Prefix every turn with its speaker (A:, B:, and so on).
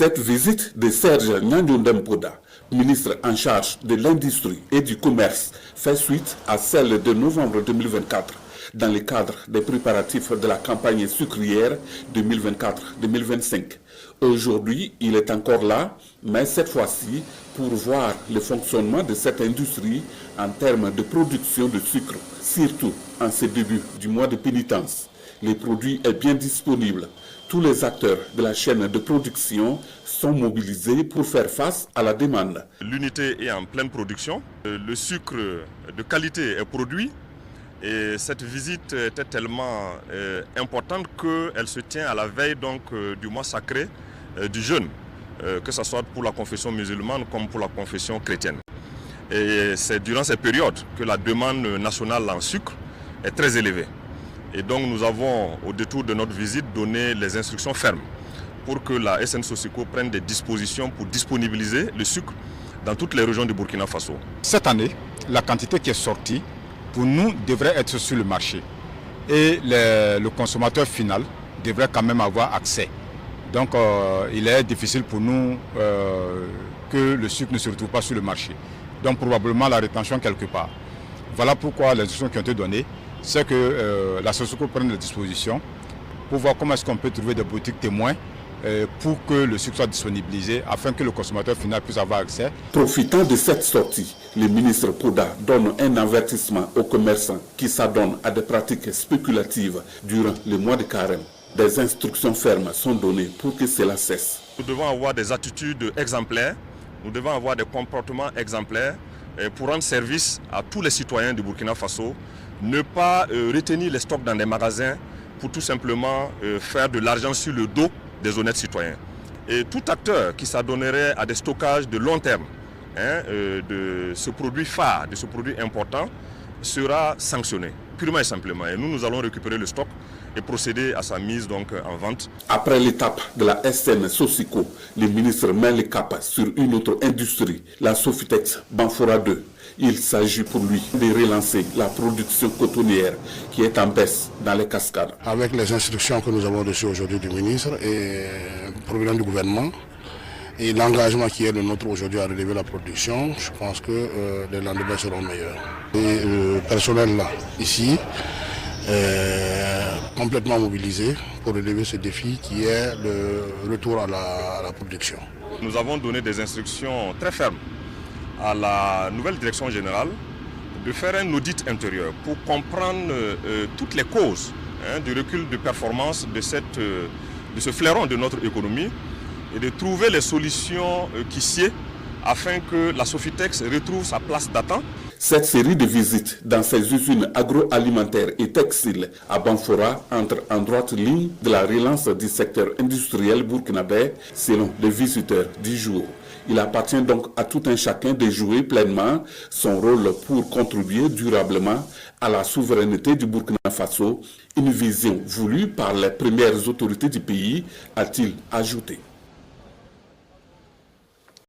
A: Cette visite de Serge Gnagnon Poda, ministre en charge de l'industrie et du commerce, fait suite à celle de novembre 2024 dans le cadre des préparatifs de la campagne sucrière 2024-2025. Aujourd'hui, il est encore là, mais cette fois-ci pour voir le fonctionnement de cette industrie en termes de production de sucre, surtout en ce début du mois de pénitence. Le produit est bien disponible. Tous les acteurs de la chaîne de production sont mobilisés pour faire face à la demande.
B: L'unité est en pleine production. Le sucre de qualité est produit. Et cette visite était tellement importante qu'elle se tient à la veille du mois sacré du jeûne, que ce soit pour la confession musulmane comme pour la confession chrétienne. Et c'est durant ces périodes que la demande nationale en sucre est très élevée. Et donc nous avons, au détour de notre visite, donné les instructions fermes pour que la SN Sosico prenne des dispositions pour disponibiliser le sucre dans toutes les régions du Burkina Faso.
C: Cette année, la quantité qui est sortie, pour nous, devrait être sur le marché. Et le consommateur final devrait quand même avoir accès. Donc il est difficile pour nous que le sucre ne se retrouve pas sur le marché. Donc probablement la rétention quelque part. Voilà pourquoi les instructions qui ont été données, c'est que la Sosico prenne des dispositions pour voir comment est-ce qu'on peut trouver des boutiques témoins pour que le sucre soit disponibilisé afin que le consommateur final puisse avoir accès.
A: Profitant de cette sortie, le ministre Poda donne un avertissement aux commerçants qui s'adonnent à des pratiques spéculatives durant le mois de carême. Des instructions fermes sont données pour que cela cesse.
B: Nous devons avoir des attitudes exemplaires, nous devons avoir des comportements exemplaires pour rendre service à tous les citoyens du Burkina Faso. Ne pas retenir les stocks dans des magasins pour tout simplement faire de l'argent sur le dos des honnêtes citoyens. Et tout acteur qui s'adonnerait à des stockages de long terme de ce produit phare, de ce produit important, sera sanctionné, purement et simplement. Et nous allons récupérer le stock et procéder à sa mise en vente.
A: Après l'étape de la SN Sosico, le ministre met le cap sur une autre industrie, la Sofitex Banfora 2. Il s'agit pour lui de relancer la production cotonnière qui est en baisse dans les cascades.
D: Avec les instructions que nous avons reçues aujourd'hui du ministre et le président du gouvernement et l'engagement qui est le nôtre aujourd'hui à relever la production, je pense que les lendemains seront meilleurs. Et le personnel là, ici, complètement mobilisé pour relever ce défi qui est le retour à la production.
B: Nous avons donné des instructions très fermes à la nouvelle direction générale de faire un audit intérieur pour comprendre toutes les causes du recul de performance de ce fleuron de notre économie et de trouver les solutions qui sied afin que la Sofitex retrouve sa place d'attente.
A: Cette série de visites dans ces usines agroalimentaires et textiles à Banfora entre en droite ligne de la relance du secteur industriel burkinabé selon les visiteurs du jour. Il appartient donc à tout un chacun de jouer pleinement son rôle pour contribuer durablement à la souveraineté du Burkina Faso, une vision voulue par les premières autorités du pays, a-t-il ajouté.